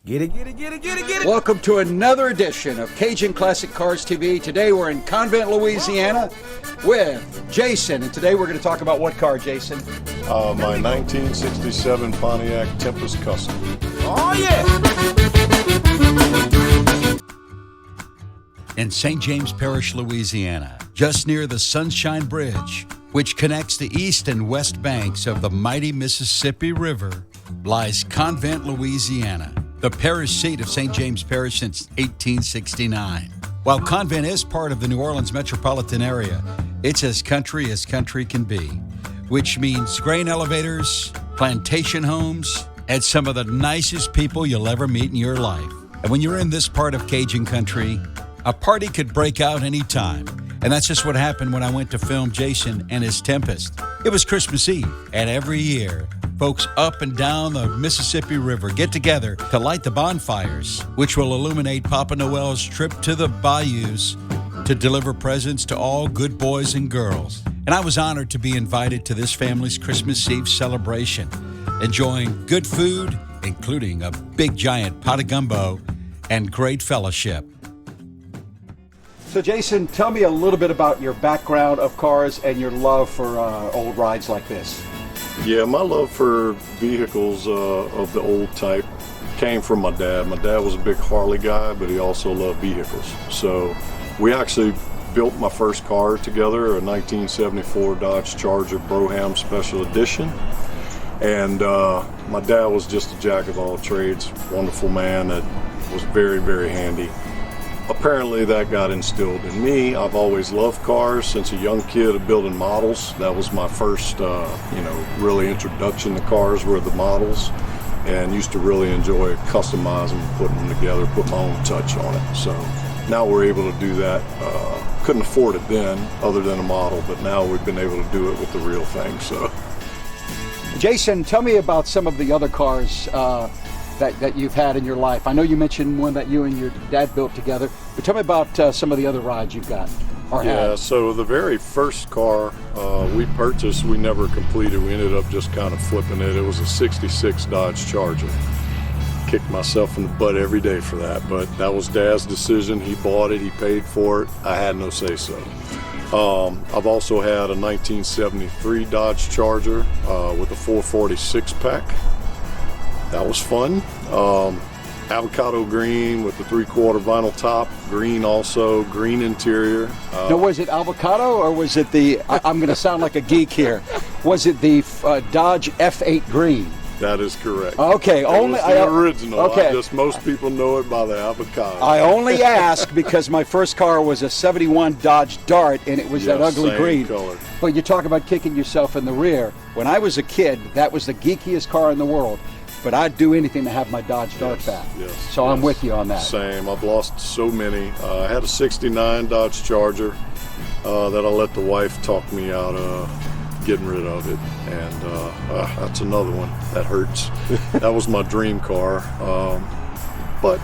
Get it, get it, get it, get it, get it. Welcome to another edition of Cajun Classic Cars TV. Today we're in Convent, Louisiana with Jason. And today we're going to talk about what car, Jason? My 1967 Pontiac Tempest Custom. Oh, yeah. In St. James Parish, Louisiana, just near the Sunshine Bridge, which connects the east and west banks of the mighty Mississippi River, lies Convent, Louisiana, the parish seat of St. James Parish since 1869. While Convent is part of the New Orleans metropolitan area, it's as country can be, which means grain elevators, plantation homes, and some of the nicest people you'll ever meet in your life. And when you're in this part of Cajun country, a party could break out any time. And that's just what happened when I went to film Jason and his Tempest. It was Christmas Eve, and every year, folks up and down the Mississippi River get together to light the bonfires, which will illuminate Papa Noel's trip to the bayous to deliver presents to all good boys and girls. And I was honored to be invited to this family's Christmas Eve celebration, enjoying good food, including a big giant pot of gumbo and great fellowship. So, Jason, tell me a little bit about your background of cars and your love for old rides like this. Yeah, my love for vehicles of the old type came from my dad. My dad was a big Harley guy, but he also loved vehicles. So we actually built my first car together, a 1974 Dodge Charger Brougham Special Edition. And my dad was just a jack of all trades, wonderful man that was very, very handy. Apparently that got instilled in me. I've always loved cars since a young kid of building models. That was my first, really introduction to cars were the models, and used to really enjoy customizing, putting them together, put my own touch on it. So now we're able to do that. Couldn't afford it then, other than a model, but now we've been able to do it with the real thing. So, Jason, tell me about some of the other cars that you've had in your life. I know you mentioned one that you and your dad built together, but tell me about some of the other rides you've got or had. Yeah, so the very first car we purchased, we never completed. We ended up just kind of flipping it. It was a 66 Dodge Charger. Kicked myself in the butt every day for that, but that was Dad's decision. He bought it, he paid for it. I had no say-so. I've also had a 1973 Dodge Charger with a 446 pack. That was fun. Avocado green with the 3/4 vinyl top, green also, green interior. Now, was it avocado or was it the, I'm going to sound like a geek here, was it the Dodge F8 green? That is correct. Okay, only the original. Okay. Most people know it by the avocado. I only ask because my first car was a 71 Dodge Dart, and it was that ugly same green. color. But you talk about kicking yourself in the rear. When I was a kid, that was the geekiest car in the world. But I'd do anything to have my Dodge Dart back. So I'm with you on that. Same. I've lost so many. I had a 69 Dodge Charger that I let the wife talk me out of getting rid of it. And that's another one that hurts. That was my dream car. But,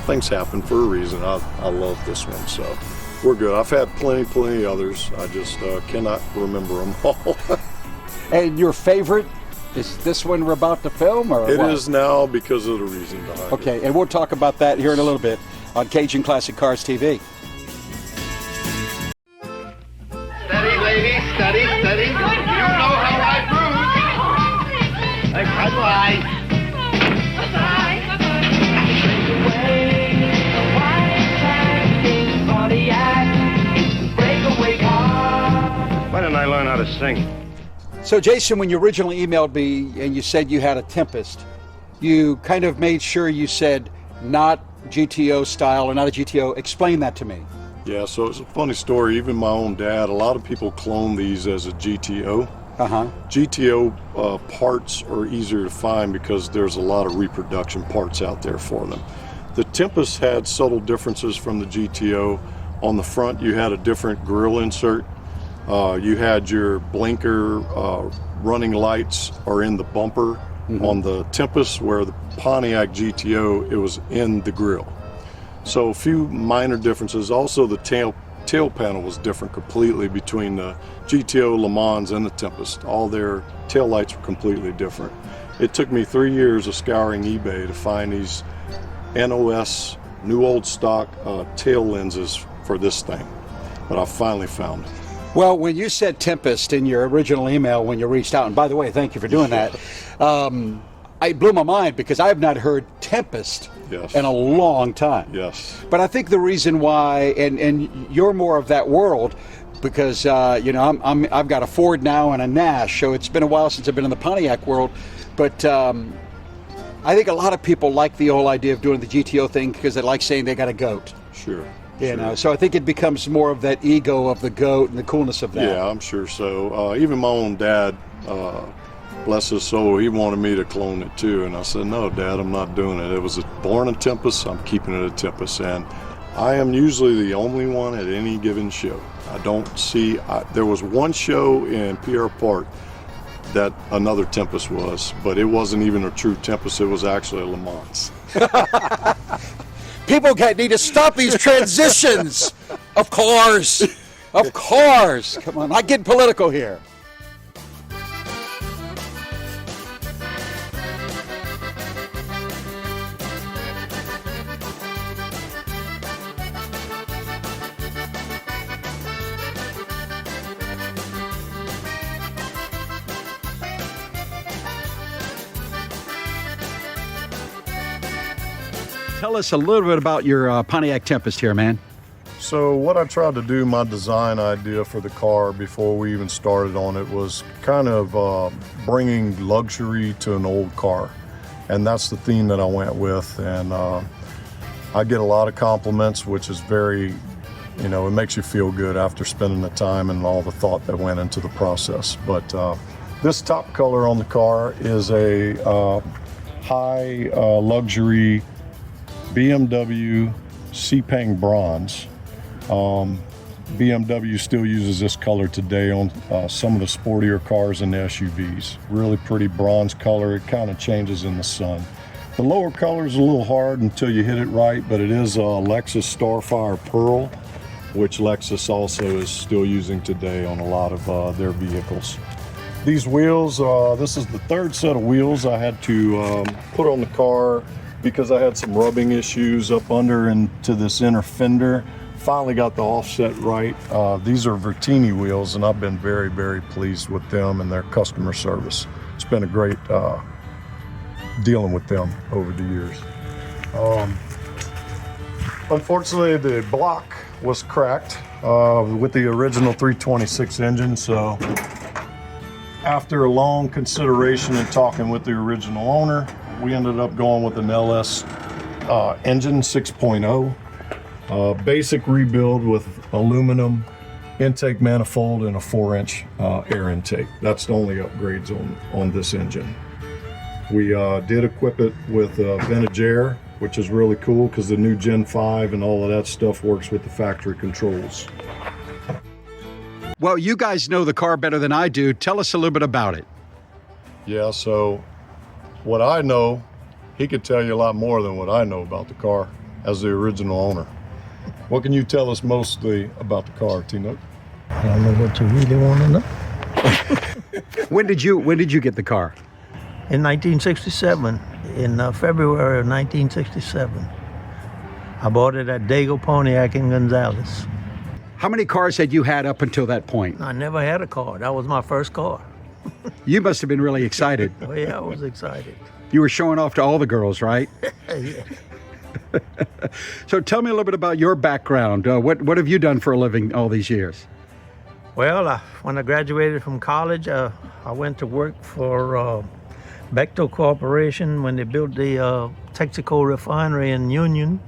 things happen for a reason. I love this one, so we're good. I've had plenty others. I just cannot remember them all. And your favorite? Is this one we're about to film, or It what? is now because of the reason behind it. Okay, and we'll talk about that here in a little bit on Cajun Classic Cars TV. Steady, lady, steady, steady. You know how I cruise. Bye-bye. Why didn't I learn how to sing? So, Jason, when you originally emailed me and you said you had a Tempest, you kind of made sure you said not GTO style or not a GTO. Explain that to me. Yeah, so it's a funny story. Even my own dad, a lot of people clone these as a GTO. GTO parts are easier to find because there's a lot of reproduction parts out there for them. The Tempest had subtle differences from the GTO. On the front, you had a different grille insert. You had your blinker running lights are in the bumper on the Tempest, where the Pontiac GTO, it was in the grille. So a few minor differences. Also, the tail panel was different completely between the GTO, Le Mans, and the Tempest. All their tail lights were completely different. It took me 3 years of scouring eBay to find these NOS, new old stock tail lenses for this thing. But I finally found it. Well, when you said Tempest in your original email when you reached out, and by the way, thank you for doing that, it blew my mind because I have not heard Tempest in a long time. Yes. But I think the reason why, and you're more of that world, because I've got a Ford now and a Nash, so it's been a while since I've been in the Pontiac world. But I think a lot of people like the whole idea of doing the GTO thing because they like saying they got a goat. Sure. You know, so I think it becomes more of that ego of the goat and the coolness of that. Yeah, I'm sure so. Even my own dad, bless his soul, he wanted me to clone it too. And I said, no, Dad, I'm not doing it. It was born in Tempest. I'm keeping it at Tempest. And I am usually the only one at any given show. I don't see, there was one show in Pierre Park that another Tempest was, but it wasn't even a true Tempest. It was actually a Le Mans. People need to stop these transitions of cars. Of cars. Come on, not getting political here. Tell us a little bit about your Pontiac Tempest here, man. So what I tried to do, my design idea for the car before we even started on it was kind of bringing luxury to an old car. And that's the theme that I went with. And I get a lot of compliments, which is very, it makes you feel good after spending the time and all the thought that went into the process. But this top color on the car is a high luxury BMW Sepang bronze. BMW still uses this color today on some of the sportier cars and the SUVs. Really pretty bronze color. It kind of changes in the sun. The lower color is a little hard until you hit it right, but it is a Lexus Starfire Pearl, which Lexus also is still using today on a lot of their vehicles. These wheels, this is the third set of wheels I had to put on the car because I had some rubbing issues up under into this inner fender. Finally got the offset right. These are Vertini wheels, and I've been very, very pleased with them and their customer service. It's been a great dealing with them over the years. Unfortunately, the block was cracked with the original 326 engine, so after a long consideration and talking with the original owner, we ended up going with an LS engine 6.0. Basic rebuild with aluminum intake manifold and a 4-inch air intake. That's the only upgrades on this engine. We did equip it with vintage air, which is really cool because the new Gen 5 and all of that stuff works with the factory controls. Well, you guys know the car better than I do. Tell us a little bit about it. Yeah, so what I know, he could tell you a lot more than what I know about the car as the original owner. What can you tell us mostly about the car, T-Nook? I don't know what you really want to know. When did you get the car? In 1967, in February of 1967. I bought it at Dago Pontiac in Gonzales. How many cars had you had up until that point? I never had a car. That was my first car. You must have been really excited. Oh, yeah, I was excited. You were showing off to all the girls, right? Yeah. So tell me a little bit about your background. What have you done for a living all these years? Well, when I graduated from college, I went to work for Bechtel Corporation when they built the Texaco refinery in Union.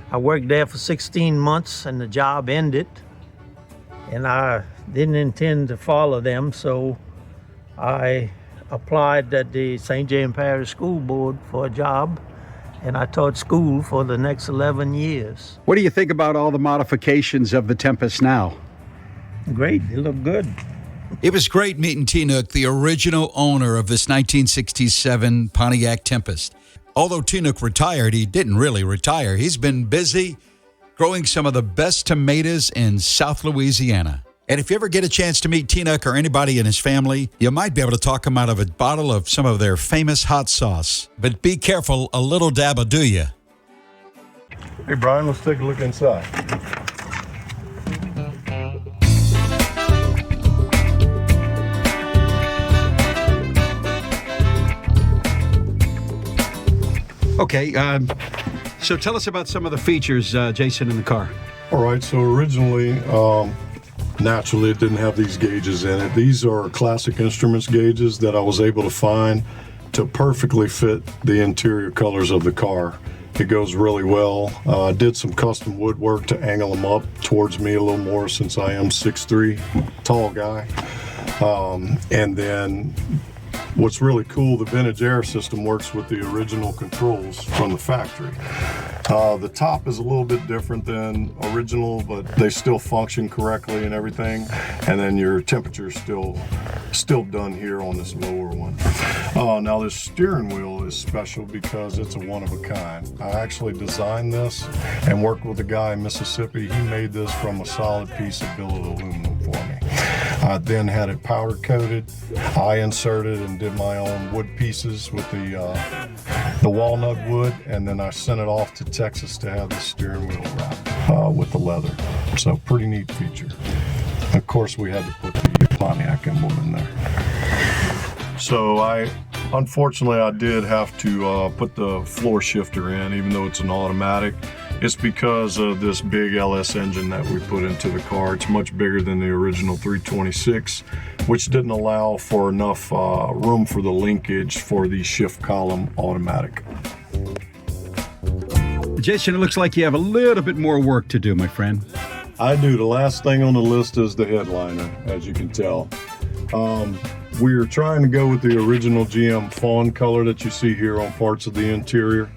I worked there for 16 months and the job ended. And I didn't intend to follow them, so I applied at the St. James Parish School Board for a job, and I taught school for the next 11 years. What do you think about all the modifications of the Tempest now? Great, they look good. It was great meeting T-Nook, the original owner of this 1967 Pontiac Tempest. Although T-Nook retired, he didn't really retire. He's been busy growing some of the best tomatoes in South Louisiana. And if you ever get a chance to meet T-Nuck or anybody in his family, you might be able to talk them out of a bottle of some of their famous hot sauce. But be careful, a little dab will do you. Hey, Brian, let's take a look inside. Okay, so tell us about some of the features, Jason, in the car. All right, so originally, naturally, it didn't have these gauges in it. These are classic instruments gauges that I was able to find to perfectly fit the interior colors of the car. It goes really well. I did some custom woodwork to angle them up towards me a little more since I am 6'3", tall guy. And then what's really cool, the vintage air system works with the original controls from the factory. The top is a little bit different than original, but they still function correctly and everything. And then your temperature is still done here on this lower one. Now this steering wheel is special because it's a one of a kind. I actually designed this and worked with a guy in Mississippi. He made this from a solid piece of billet aluminum for me. I then had it powder coated. I inserted and did my own wood pieces with the walnut wood, and then I sent it off to Texas to have the steering wheel wrapped with the leather. So pretty neat feature. Of course, we had to put the Pontiac emblem in there. So unfortunately, I did have to put the floor shifter in, even though it's an automatic. It's because of this big LS engine that we put into the car. It's much bigger than the original 326, which didn't allow for enough room for the linkage for the shift column automatic. Jason, it looks like you have a little bit more work to do, my friend. I do. The last thing on the list is the headliner, as you can tell. We're trying to go with the original GM fawn color that you see here on parts of the interior.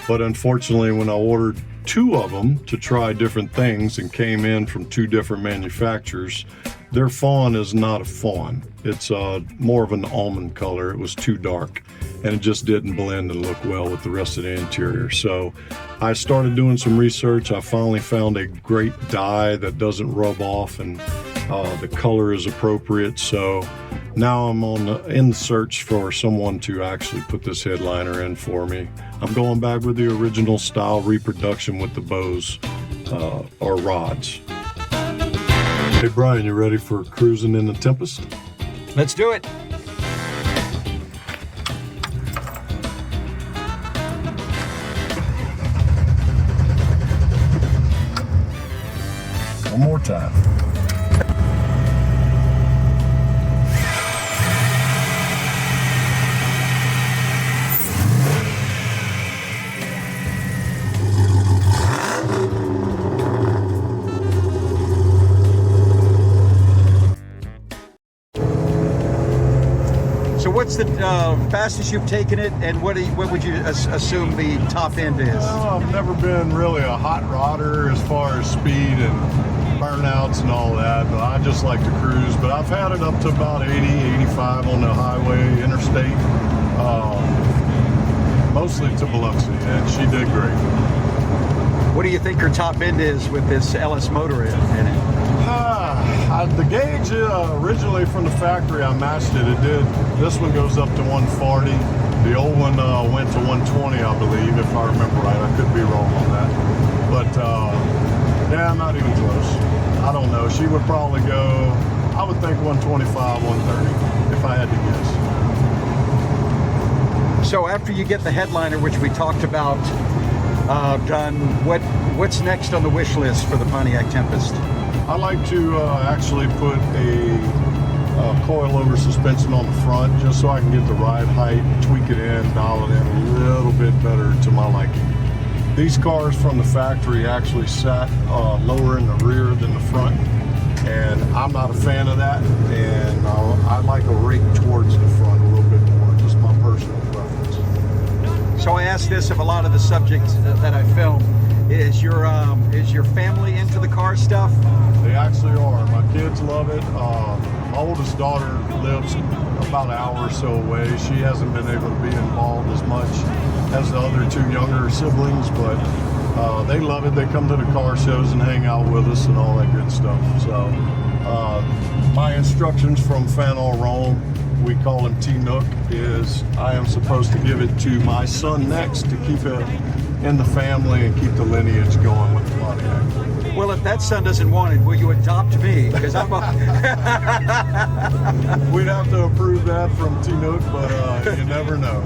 But unfortunately, when I ordered two of them to try different things and came in from two different manufacturers, their fawn is not a fawn. It's more of an almond color. It was too dark and it just didn't blend and look well with the rest of the interior. So I started doing some research. I finally found a great dye that doesn't rub off and the color is appropriate. So now I'm in the search for someone to actually put this headliner in for me. I'm going back with the original style reproduction with the bows or rods. Hey Brian, you ready for cruising in the Tempest? Let's do it. One more time. So what's the fastest you've taken it, and what would you assume the top end is? Well, I've never been really a hot rodder as far as speed and burnouts and all that, but I just like to cruise. But I've had it up to about 80, 85 on the highway, interstate, mostly to Biloxi, and she did great. What do you think her top end is with this LS motor in it? The gauge originally from the factory, I matched it. It did. This one goes up to 140. The old one went to 120, I believe, if I remember right. I could be wrong on that. But yeah, not even close. I don't know. She would probably go, I would think 125, 130, if I had to guess. So after you get the headliner, which we talked about, done, what's next on the wish list for the Pontiac Tempest? I like to actually put a coilover suspension on the front just so I can get the ride height, tweak it in, dial it in a little bit better to my liking. These cars from the factory actually sat lower in the rear than the front, and I'm not a fan of that, and I like a rake towards the front a little bit more, just my personal preference. So I asked this of a lot of the subjects that I filmed. Is your family into the car stuff? They actually are. My kids love it. My oldest daughter lives about an hour or so away. She hasn't been able to be involved as much as the other two younger siblings, but they love it. They come to the car shows and hang out with us and all that good stuff. So My instructions from Faneuil Rome, we call him T-Nook, is I am supposed to give it to my son next to keep it in the family and keep the lineage going with the Pontiac. Well, if that son doesn't want it, will you adopt me? Because I'm a... We'd have to approve that from T-Nook, but you never know.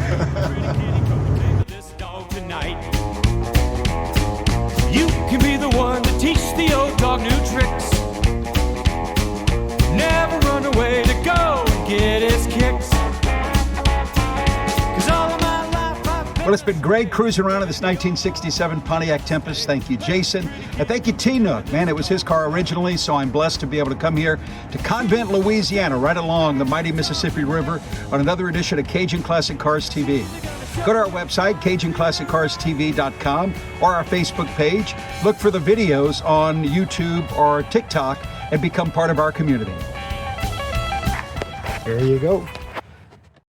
This dog tonight. You can be the one to teach the old dog new tricks. Never run away to go and get his kicks. 'Cause all of my life I've been... Well, it's been great cruising around in this 1967 Pontiac Tempest. Thank you, Jason. And thank you, T-Nook. Man, it was his car originally, so I'm blessed to be able to come here to Convent, Louisiana, right along the mighty Mississippi River on another edition of Cajun Classic Cars TV. Go to our website, CajunClassicCarsTV.com, or our Facebook page. Look for the videos on YouTube or TikTok and become part of our community. There you go.